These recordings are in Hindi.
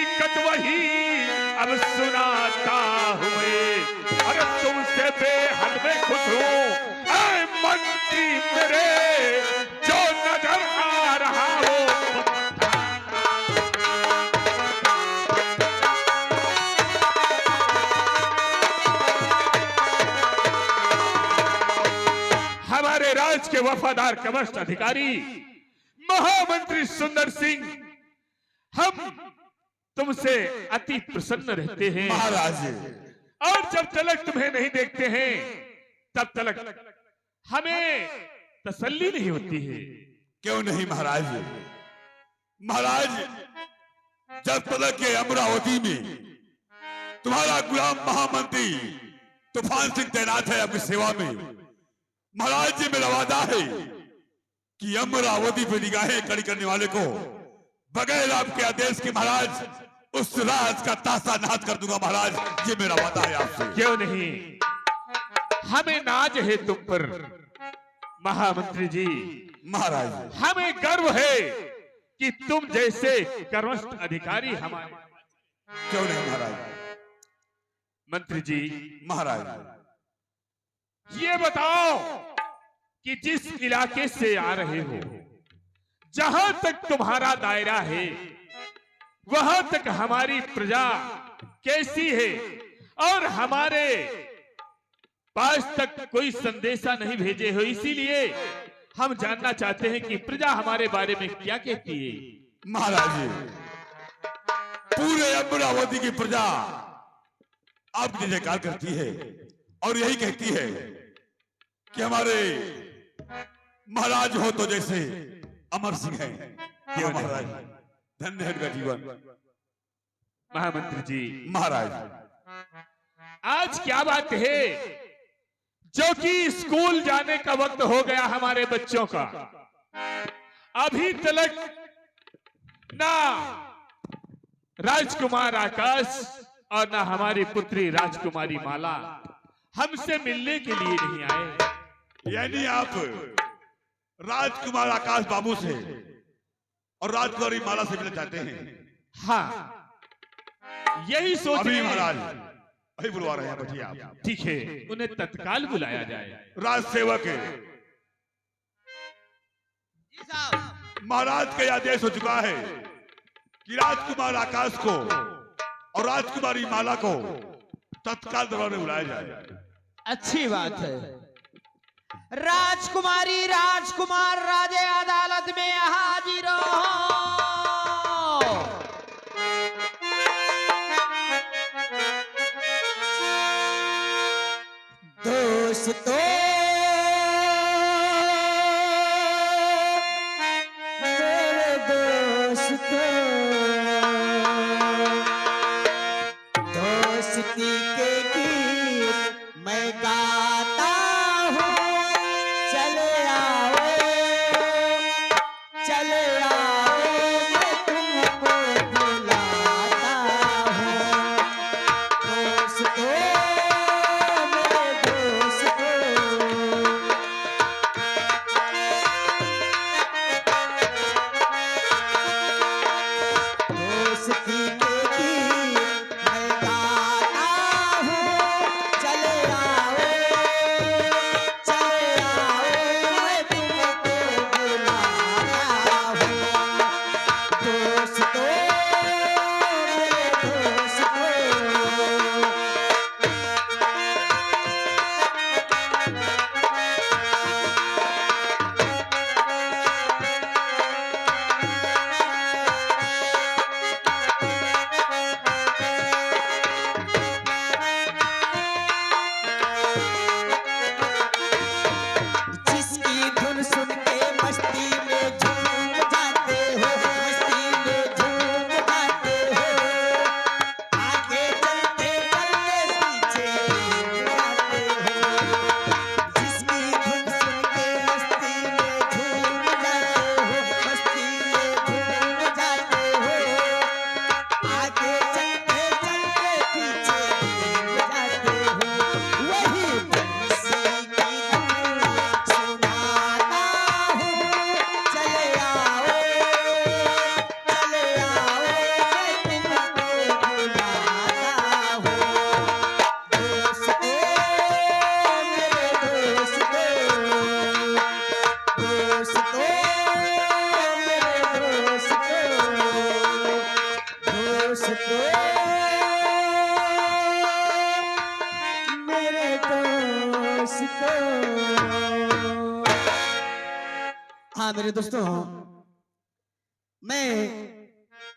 हकीकत वही अब सुनाता हुए, अरे तुमसे बेहद में खुश हूँ ऐ मंत्री मेरे, जो नजर आ रहा हो। हमारे राज के वफादार कनिष्ठ अधिकारी महामंत्री सुंदर सिंह, हम तुमसे अति प्रसन्न रहते हैं महाराज। और जब तक तुम्हें नहीं देखते हैं तब तक हमें तसल्ली नहीं होती है। क्यों नहीं महाराज? महाराज, जब तक के अमरावती में तुम्हारा गुलाम महामंत्री तूफान सिंह तैनात है अपनी सेवा में, महाराज जी मेरा वादा है कि अमरावती पे निगाहें खड़ी करने वाले को बगैर आपके आदेश के महाराज उस राज का तासा नाद कर दूंगा। महाराज ये मेरा वादा है आपसे। क्यों नहीं, हमें नाज है तुम पर महामंत्री जी। महाराज, हमें गर्व है कि तुम जैसे कनिष्ठ अधिकारी हमारे। क्यों नहीं महाराज? मंत्री जी, महाराज, ये बताओ कि जिस इलाके से आ रहे हो, जहां तक तुम्हारा दायरा है, वहां तक हमारी प्रजा कैसी है और हमारे पास तक कोई संदेशा नहीं भेजे हो, इसीलिए हम जानना चाहते हैं कि प्रजा हमारे बारे में क्या कहती है। महाराज जी, पूरे अमरावती की प्रजा आपकी जयकार करती है और यही कहती है कि हमारे महाराज हो तो जैसे अमर सिंह है। क्यों महाराज? धन्य है उनका जीवन। महामंत्री जी, महाराज, आज क्या बात है जो कि स्कूल जाने का वक्त हो गया हमारे बच्चों का, अभी तक ना राजकुमार आकाश और ना हमारी पुत्री राजकुमारी माला हमसे मिलने के लिए नहीं आए। यानी आप राजकुमार आकाश बाबू से और राजकुमारी माला से मिलना चाहते हैं? हाँ, यही सोच अभी रहे हैं। महाराज अभी बुलवा रहे हैं, बैठिए आप। ठीक है, उन्हें तत्काल बुलाया जाए। राज सेवक है महाराज का यह आदेश हो चुका है कि राजकुमार आकाश को और राजकुमारी माला को तत्काल दरबार में बुलाया जाए। अच्छी बात है। राजकुमारी राजकुमार राजे अदालत में हाजिर हो। दोस्तों, मेरे दोस्तों, दोस्ती के गीत मैं गाता हूँ। चले आओ, चले आओ, मैं तुमको बुलाता हूँ। दोस्तों, मेरे दोस्तों, दोस्ती के गीत मैं गाता हूँ। चले आओ, चले आओ, मैं तुमको बुलाता हूँ। दोस्तों, मेरे दोस्तों, जिसकी धुन सुन के मस्ती में झूम जाते हो, मस्ती में झूम जाते हो। आगे चलते चलते पीछे घूम जाते हो। जिसकी धुन सुन के मस्ती में झूम जाते हो, मस्ती में झूम जाते हो। आगे चलते चलते पीछे घूम जाते हो। वही बंसी की धुन सुनाता हूँ। हाँ मेरे दोस्तों, मैं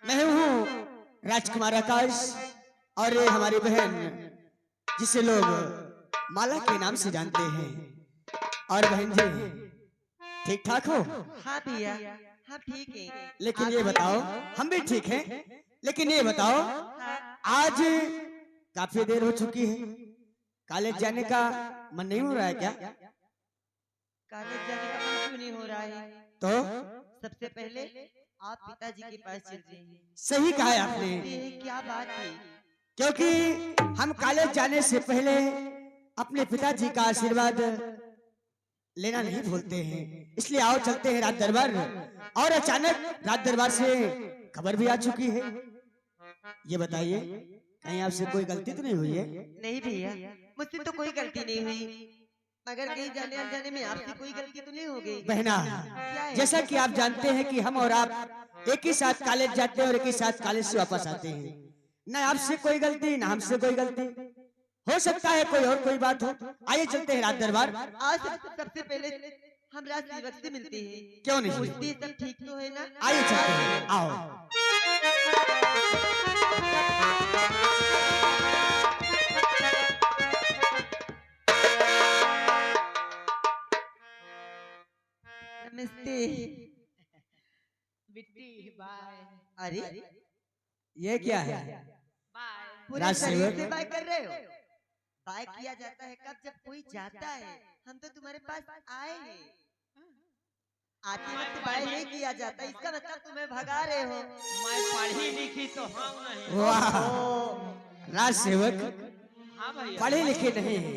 मैं हूँ राजकुमार आकाश, और ये हमारी बहन जिसे लोग माला के नाम से जानते हैं। और बहन जी ठीक ठाक हो? हाँ भैया, हाँ ठीक है। लेकिन आप ये ठीक बताओ, हैं? हम भी ठीक हैं, लेकिन ये बताओ हाँ, आज काफी देर हो चुकी है, कॉलेज जाने का मन नहीं हो रहा है क्या? कॉलेज जाने का मन क्यों नहीं हो रहा है? तो सबसे पहले आप पिताजी के पास चलते हैं। सही कहा है आपने, ये क्या बात है? क्योंकि हम कॉलेज जाने से पहले अपने पिताजी का आशीर्वाद लेना नहीं भूलते हैं, इसलिए आओ चलते हैं राज दरबार। और अचानक राज दरबार से खबर भी आ चुकी है। ये बताइए, कहीं आपसे कोई गलती तो नहीं हुई है? नहीं भैया, मुझसे तो कोई गलती नहीं हुई, मगर कहीं जाने अनजाने में आपसे कोई गलती तो नहीं हो गई? बहना, क्या है? जैसा कि आप जानते हैं कि हम और आप एक ही साथ कॉलेज जाते हैं और एक ही साथ कॉलेज से वापस आते हैं। ना आपसे कोई गलती, ना हमसे कोई गलती। हो सकता है कोई और कोई बात हो। आइए चलते हैं राज दरबार। आज सबसे पहले हम राज सेवक से मिलते हैं। क्यों नहीं? पूछते हैं सब ठीक तो है ना? आइए चलते हैं, आओ। नमस्ते। बिट्टी बाय अरे ये क्या है? बाय। पूरे राज शरीर सेवक। से बाय कर रहे हो? बाय किया जाता है कब? जब कोई जाता है। हम तो तुम्हारे पास आए हैं। आते वक्त बाय नहीं किया जाता, इसका मतलब तुम्हें भगा रहे हो। मैं पढ़ी लिखी तो हम नहीं। वाह, राज सेवक हाँ भैया। पढ़े लिखे नहीं है,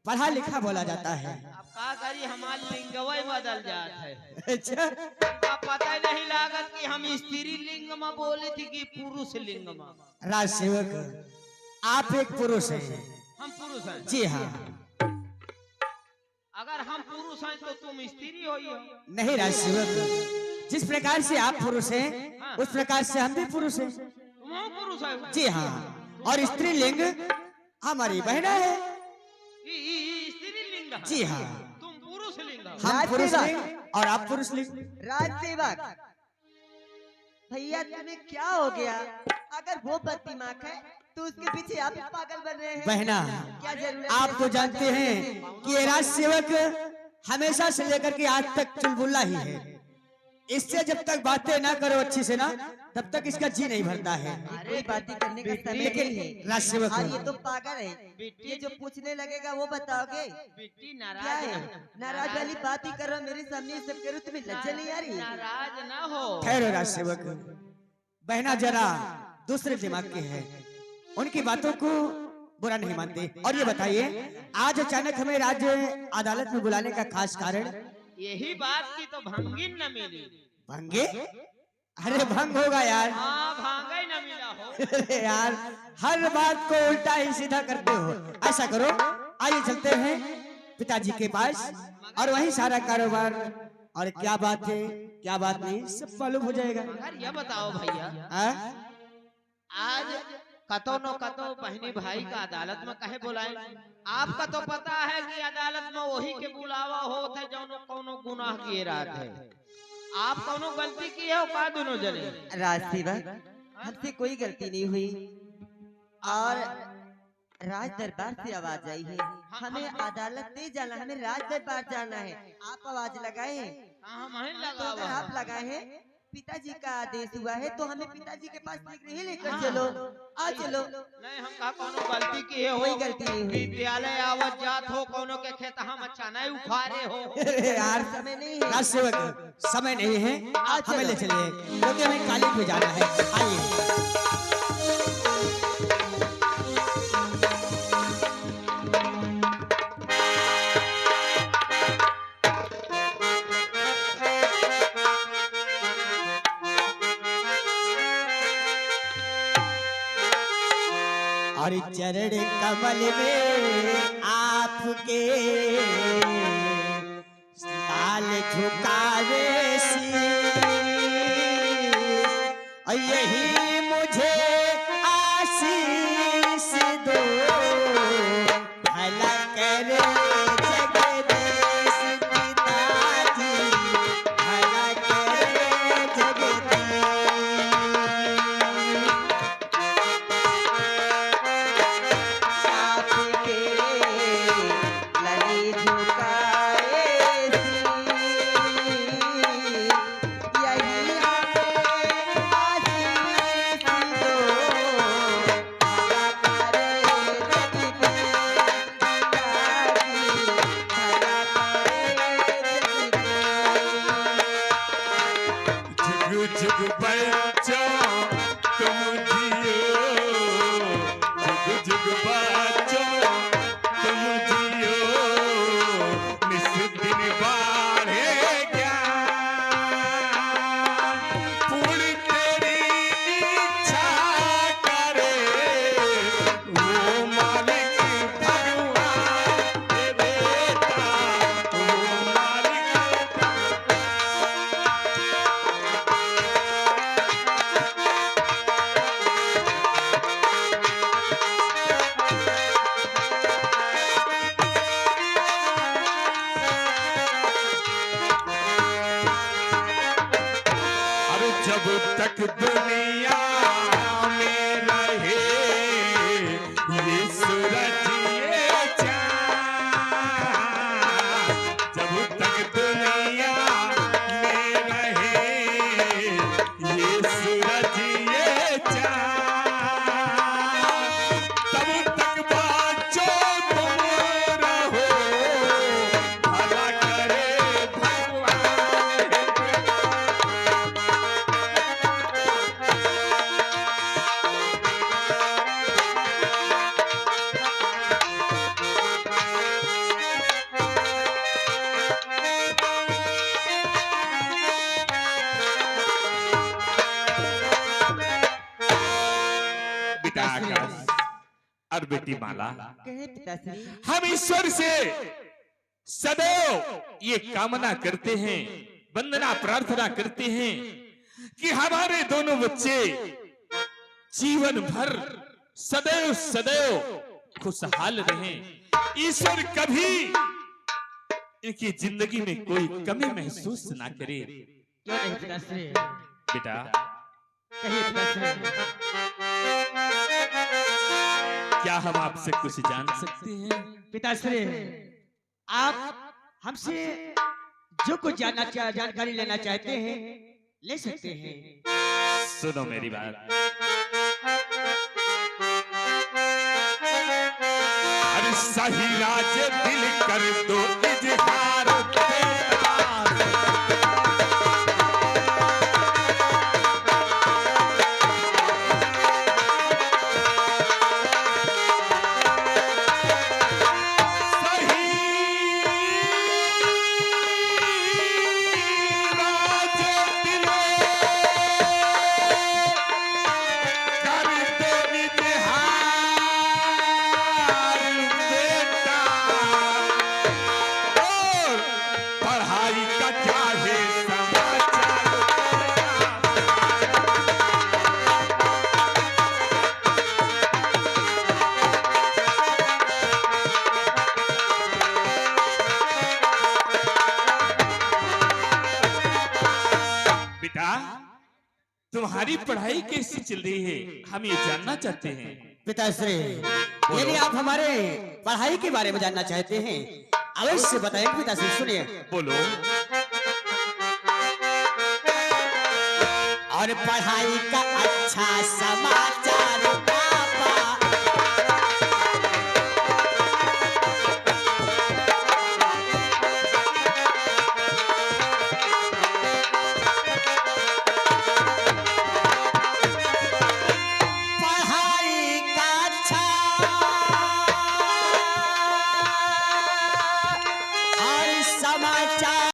पढ़ा लिखा बोला जाता है। अब का करी, हमारी लिंगवई बदल जात है। अच्छा, इनका पता ही नहीं लागत कि हम स्त्री लिंग में बोले थी कि पुरुष लिंग में। राज सेवक आप एक पुरुष हैं। हम पुरुष हैं। जी हाँ। अगर हम पुरुष हैं तो तुम स्त्री हो ही हो। नहीं राज सेवक, जिस प्रकार से आप पुरुष हैं उस प्रकार से हम भी पुरुष हैं। तुम हो पुरुष है। जी हाँ, और स्त्रीलिंग हमारी बहना है। स्त्री लिंग है। जी हाँ, तुम पुरुष लिंग हो। हम राज पुरुष सेवक। लिंग और आप पुरुष लिंग। राज सेवक भैया, तुम्हें क्या हो गया? अगर वो बददिमाग है तो उसके पीछे आप पागल बन रहे हैं। बहना, क्या जरूरत आप है? तो जानते हैं कि ये राज सेवक हमेशा से लेकर के आज तक चुलबुल्ला ही है। इससे जब तक बातें ना करो अच्छी से ना, तब तक इसका जी नहीं भरता है। कोई बातें करने का समय लेकिन नहीं है। राज सेवक और ये तो पागल है। ये जो पूछने लगेगा वो बताओगे? बिट्टी क्या नाराज है? नाराज वाली बात ही कर रहा हो मेरे सामने, ये सब करो, तुम्हें लज्जा नहीं आ रही? नाराज ना हो। ठहरो राज सेवक, बहना जरा दूसरे दिमाग के है, उनकी बातों को बुरा नहीं मानते। और ये बताइए, आज अचानक हमें राज्य अदालत में बुलाने का खास कारण? यही बात की तो भंगिन न मिली। भंगे? अरे भंग होगा यार। हाँ, भांगा ही न मिला हो। अरे यार, हर बात को उल्टा ही सीधा करते हो। ऐसा करो, आइए चलते हैं पिताजी के पास, और वहीं सारा कारोबार और क्या बात है क्या बात नहीं सब मालूम हो जाएगा। मगर ये बताओ भैया, हाँ? आज कतो न कतो बहनी भाई का अदालत में कहे बुलाए? आपका तो पता है कि अदालत में वही के बुलावा होता है जो कोनो गुनाह किए रहते है। आप कोनो गलती की है का दोनों जने? राज सेवक, हमसे कोई गलती नहीं हुई, और राज दरबार से आवाज आई है। हमें अदालत नहीं जाना, हमें राज दरबार जाना है। आप आवाज लगाए हैं हाँ, हम ही तो लगा अगर हुआ आप है। लगाए हैं, पिताजी का आदेश हुआ है तो हमें पिताजी के पास नहीं लेकर चलो। आ चलो। नहीं, हम का कोनो गलती की है? कोई गलती नहीं हुई। विद्यालय आवत जात हो, कोनो के खेत हम अच्छा नहीं उखाड़े हो। अरे यार, समय नहीं है। राज सेवक समय नहीं है, हमें ले चलिए क्योंकि हमें कॉलेज में जाना है। आइए। और चरण कमल में आपके लाल झुकावे शीश, और यही मुझे आशीष दो, भला करे जगदीश पिताजी, भला जुग बच्चों तुम जियो, जुग जुग बच्चों तुम जियो, निस दिन बाढ़े ज्ञान, पूरी तेरी इच्छा करे वो मालिक भगवान दे देता, वो मालिक और जब तक दुनिया में रहे ये सूरज ये चाँद, जब तक दुनिया में रहे ये सूरज ये चाँद, तब तक बच्चों तुम रहो, भला करे भगवान। बेटा आकाश और बेटी माला, कहे पिताश्री। हम ईश्वर से सदैव ये कामना करते हैं, वंदना प्रार्थना करते हैं कि हमारे दोनों बच्चे जीवन भर सदैव सदैव खुशहाल रहें, ईश्वर कभी इनकी जिंदगी में कोई कमी महसूस ना करे। क्यों नहीं पिताश्री? बेटा कहिए पिताश्री। क्या हम आपसे कुछ जान सकते हैं? पिताश्री, आप हमसे जो कुछ जानकारी लेना चाहते हैं ले सकते हैं। सुनो मेरी बात, अरे सही राज दिल कर दो इजहार तेरा, सही राज दिल कर दो इजहार बेटा, और पढ़ाई का चाहे समाचार बेटा, तुम्हारी पढ़ाई कैसी चल रही है, हम ये जानना चाहते हैं। पिताश्री, यदि आप हमारे पढ़ाई के बारे में जानना चाहते हैं अवश्य बताएंगे पिताश्री। सुनिए, बोलो। और पढ़ाई का अच्छा समाचार